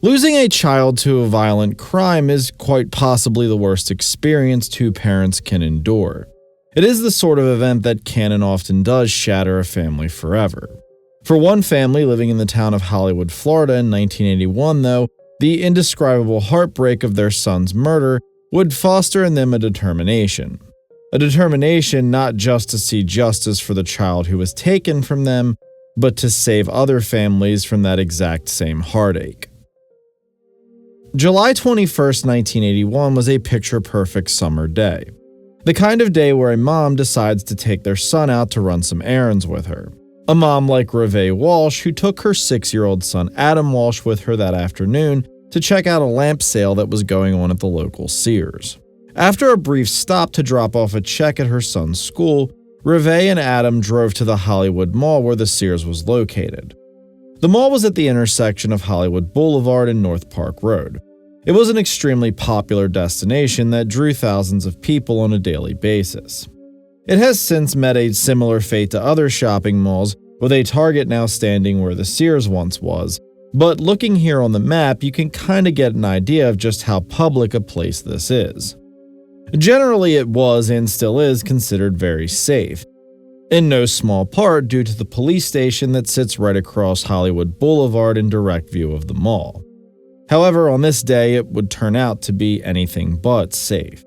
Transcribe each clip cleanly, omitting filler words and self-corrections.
Losing a child to a violent crime is quite possibly the worst experience two parents can endure. It is the sort of event that can and often does shatter a family forever. For one family living in the town of Hollywood, Florida in 1981, though, the indescribable heartbreak of their son's murder would foster in them a determination. A determination not just to see justice for the child who was taken from them, but to save other families from that exact same heartache. July 21, 1981 was a picture-perfect summer day. The kind of day where a mom decides to take their son out to run some errands with her. A mom like Adam Walsh, who took her 6-year-old son Adam Walsh with her that afternoon to check out a lamp sale that was going on at the local Sears. After a brief stop to drop off a check at her son's school, Reve and Adam drove to the Hollywood Mall where the Sears was located. The mall was at the intersection of Hollywood Boulevard and North Park Road. It was an extremely popular destination that drew thousands of people on a daily basis. It has since met a similar fate to other shopping malls, with a Target now standing where the Sears once was, but looking here on the map, you can kinda get an idea of just how public a place this is. Generally, it was and still is considered very safe, in no small part due to the police station that sits right across Hollywood Boulevard in direct view of the mall. However, on this day, it would turn out to be anything but safe.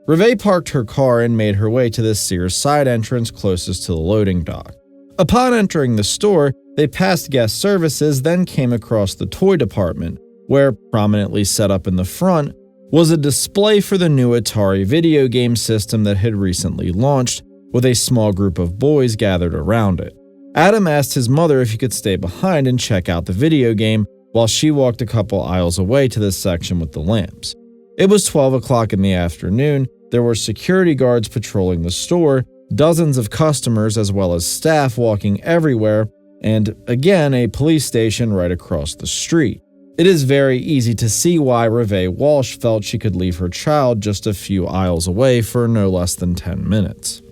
Reve parked her car and made her way to the Sears side entrance closest to the loading dock. Upon entering the store, they passed guest services, then came across the toy department, where, prominently set up in the front, was a display for the new Atari video game system that had recently launched, with a small group of boys gathered around it. Adam asked his mother if he could stay behind and check out the video game, while she walked a couple aisles away to the section with the lamps. It was 12 o'clock in the afternoon, there were security guards patrolling the store, dozens of customers as well as staff walking everywhere, and again a police station right across the street. It is very easy to see why Reve Walsh felt she could leave her child just a few aisles away for no less than 10 minutes.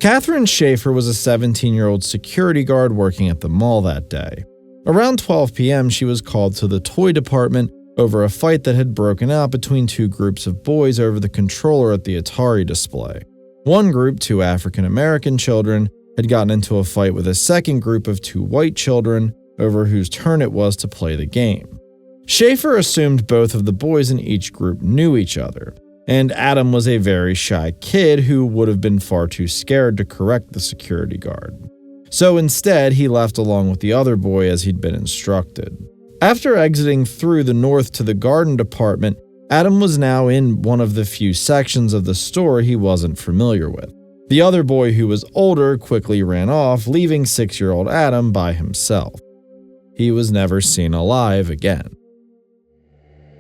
Catherine Schaefer was a 17-year-old security guard working at the mall that day. Around 12 p.m., she was called to the toy department over a fight that had broken out between two groups of boys over the controller at the Atari display. One group, 2 African-American children, had gotten into a fight with a second group of 2 white children over whose turn it was to play the game. Schaefer assumed both of the boys in each group knew each other, and Adam was a very shy kid who would have been far too scared to correct the security guard. So instead, he left along with the other boy as he'd been instructed. After exiting through the north to the garden department, Adam was now in one of the few sections of the store he wasn't familiar with. The other boy, who was older, quickly ran off, leaving 6-year-old Adam by himself. He was never seen alive again.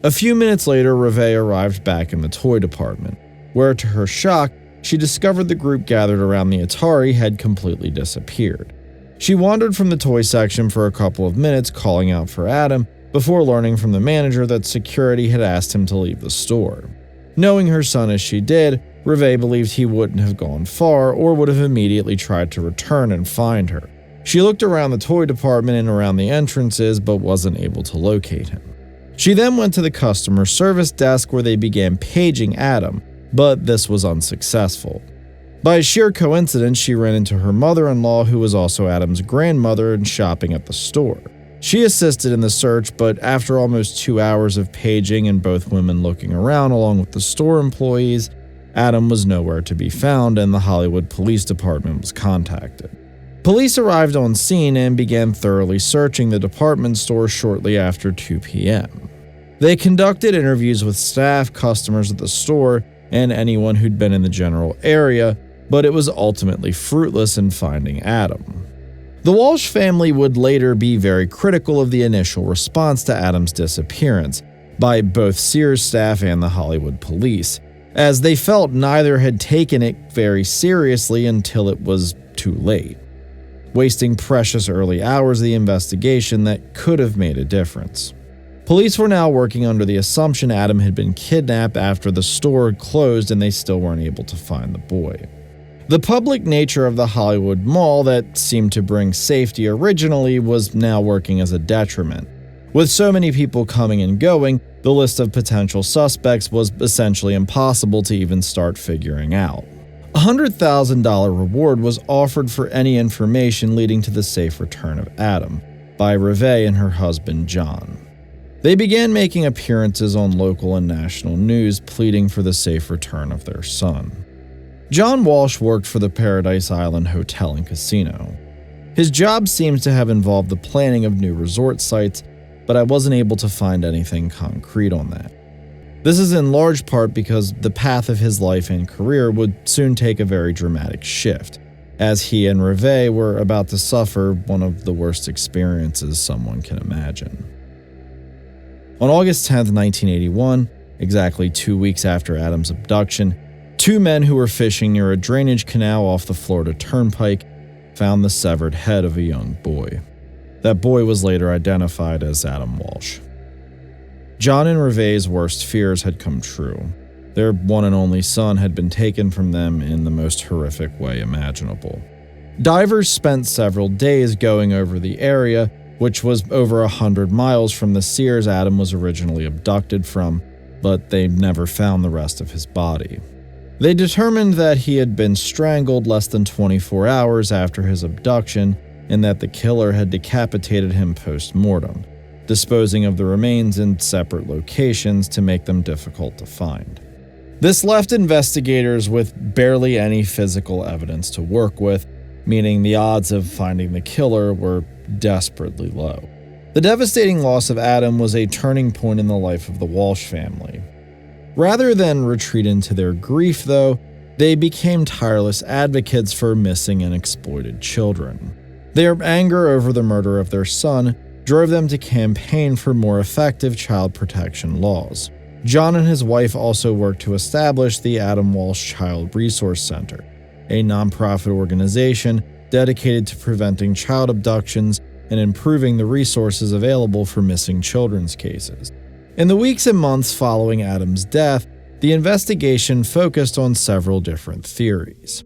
A few minutes later, Reve arrived back in the toy department, where to her shock, she discovered the group gathered around the Atari had completely disappeared. She wandered from the toy section for a couple of minutes, calling out for Adam, before learning from the manager that security had asked him to leave the store. Knowing her son as she did, Reve believed he wouldn't have gone far or would have immediately tried to return and find her. She looked around the toy department and around the entrances, but wasn't able to locate him. She then went to the customer service desk where they began paging Adam, but this was unsuccessful. By sheer coincidence, she ran into her mother-in-law, who was also Adam's grandmother and shopping at the store. She assisted in the search, but after almost 2 hours of paging and both women looking around along with the store employees, Adam was nowhere to be found and the Hollywood Police Department was contacted. Police arrived on scene and began thoroughly searching the department store shortly after 2 p.m. They conducted interviews with staff, customers at the store, and anyone who'd been in the general area, but it was ultimately fruitless in finding Adam. The Walsh family would later be very critical of the initial response to Adam's disappearance by both Sears staff and the Hollywood police, as they felt neither had taken it very seriously until it was too late, wasting precious early hours of the investigation that could have made a difference. Police were now working under the assumption Adam had been kidnapped after the store had closed and they still weren't able to find the boy. The public nature of the Hollywood Mall that seemed to bring safety originally was now working as a detriment, With so many people coming and going, the list of potential suspects was essentially impossible to even start figuring out. A $100,000 reward was offered for any information leading to the safe return of Adam by Reve and her husband John. They began making appearances on local and national news pleading for the safe return of their son. John Walsh worked for the Paradise Island Hotel and Casino. His job seems to have involved the planning of new resort sites, but I wasn't able to find anything concrete on that. This is in large part because the path of his life and career would soon take a very dramatic shift, as he and Reve were about to suffer one of the worst experiences someone can imagine. On August 10, 1981, exactly 2 weeks after Adam's abduction, two men who were fishing near a drainage canal off the Florida Turnpike found the severed head of a young boy. That boy was later identified as Adam Walsh. John and Reve's worst fears had come true. Their one and only son had been taken from them in the most horrific way imaginable. Divers spent several days going over the area, which was over 100 miles from the Sears Adam was originally abducted from, but they never found the rest of his body. They determined that he had been strangled less than 24 hours after his abduction and that the killer had decapitated him post-mortem, disposing of the remains in separate locations to make them difficult to find. This left investigators with barely any physical evidence to work with, meaning the odds of finding the killer were desperately low. The devastating loss of Adam was a turning point in the life of the Walsh family. Rather than retreat into their grief, though, they became tireless advocates for missing and exploited children. Their anger over the murder of their son drove them to campaign for more effective child protection laws. John and his wife also worked to establish the Adam Walsh Child Resource Center, a nonprofit organization dedicated to preventing child abductions and improving the resources available for missing children's cases. In the weeks and months following Adam's death, the investigation focused on several different theories.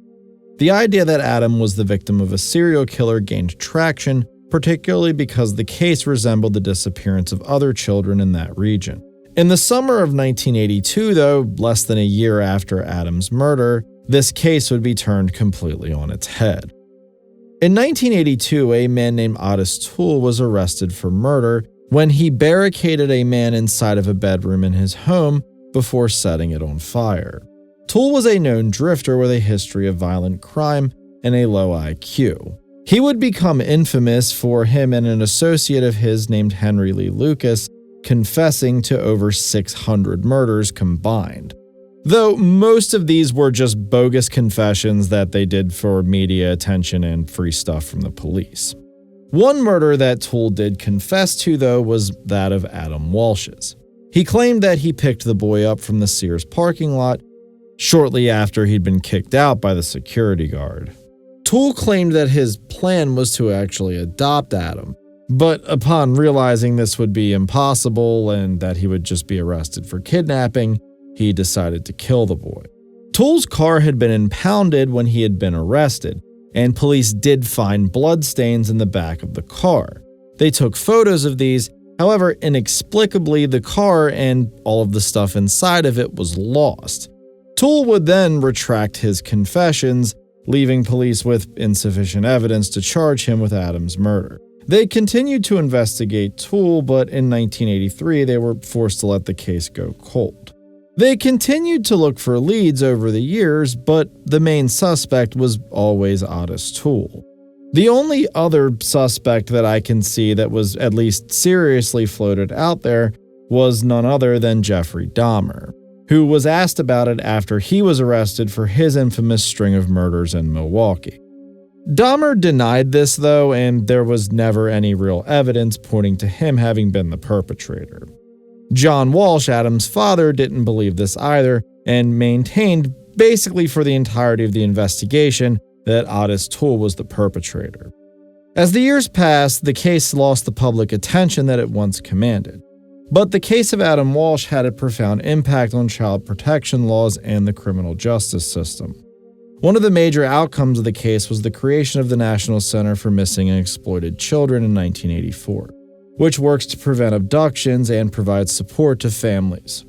The idea that Adam was the victim of a serial killer gained traction, particularly because the case resembled the disappearance of other children in that region. In the summer of 1982, though, less than a year after Adam's murder, this case would be turned completely on its head. In 1982, a man named Otis Toole was arrested for murder when he barricaded a man inside of a bedroom in his home before setting it on fire. Toole was a known drifter with a history of violent crime and a low IQ. He would become infamous for him and an associate of his named Henry Lee Lucas confessing to over 600 murders combined. Though most of these were just bogus confessions that they did for media attention and free stuff from the police. One murder that Toole did confess to, though, was that of Adam Walsh's. He claimed that he picked the boy up from the Sears parking lot shortly after he'd been kicked out by the security guard. Toole claimed that his plan was to actually adopt Adam, but upon realizing this would be impossible and that he would just be arrested for kidnapping, he decided to kill the boy. Toole's car had been impounded when he had been arrested, and police did find bloodstains in the back of the car. They took photos of these. However, inexplicably, the car and all of the stuff inside of it was lost. Toole would then retract his confessions, leaving police with insufficient evidence to charge him with Adam's murder. They continued to investigate Toole, but in 1983 they were forced to let the case go cold. They continued to look for leads over the years, but the main suspect was always Otis Toole. The only other suspect that I can see that was at least seriously floated out there was none other than Jeffrey Dahmer, who was asked about it after he was arrested for his infamous string of murders in Milwaukee. Dahmer denied this, though, and there was never any real evidence pointing to him having been the perpetrator. John Walsh, Adam's father, didn't believe this either and maintained, basically for the entirety of the investigation, that Otis Toole was the perpetrator. As the years passed, the case lost the public attention that it once commanded. But the case of Adam Walsh had a profound impact on child protection laws and the criminal justice system. One of the major outcomes of the case was the creation of the National Center for Missing and Exploited Children in 1984. which works to prevent abductions and provides support to families.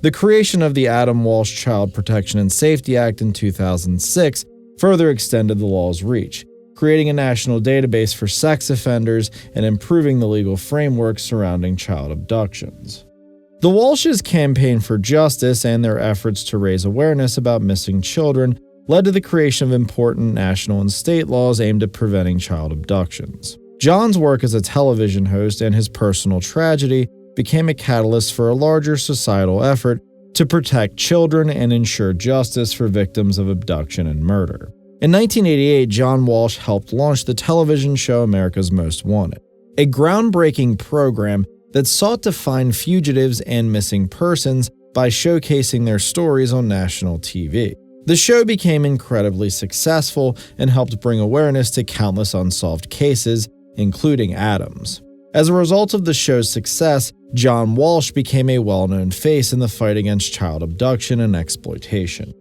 The creation of the Adam Walsh Child Protection and Safety Act in 2006 further extended the law's reach, creating a national database for sex offenders and improving the legal framework surrounding child abductions. The Walshes' campaign for justice and their efforts to raise awareness about missing children led to the creation of important national and state laws aimed at preventing child abductions. John's work as a television host and his personal tragedy became a catalyst for a larger societal effort to protect children and ensure justice for victims of abduction and murder. In 1988, John Walsh helped launch the television show America's Most Wanted, a groundbreaking program that sought to find fugitives and missing persons by showcasing their stories on national TV. The show became incredibly successful and helped bring awareness to countless unsolved cases, including Adam's. As a result of the show's success, John Walsh became a well-known face in the fight against child abduction and exploitation.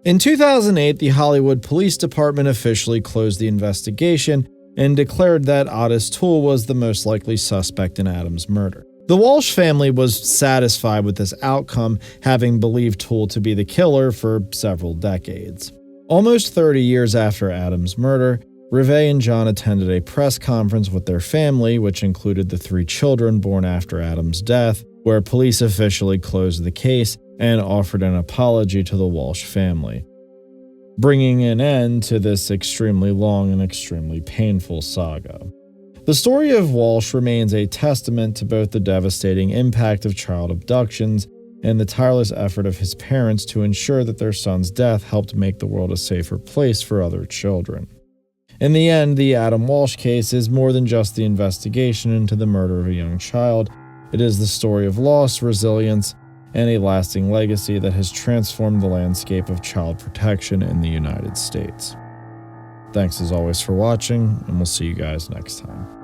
In 2008, the Hollywood Police Department officially closed the investigation and declared that Otis Toole was the most likely suspect in Adam's murder. The Walsh family was satisfied with this outcome, having believed Toole to be the killer for several decades. Almost 30 years after Adam's murder, Rive and John attended a press conference with their family, which included the 3 children born after Adam's death, where police officially closed the case and offered an apology to the Walsh family, bringing an end to this extremely long and extremely painful saga. The story of Walsh remains a testament to both the devastating impact of child abductions and the tireless effort of his parents to ensure that their son's death helped make the world a safer place for other children. In the end, the Adam Walsh case is more than just the investigation into the murder of a young child. It is the story of loss, resilience, and a lasting legacy that has transformed the landscape of child protection in the United States. Thanks as always for watching, and we'll see you guys next time.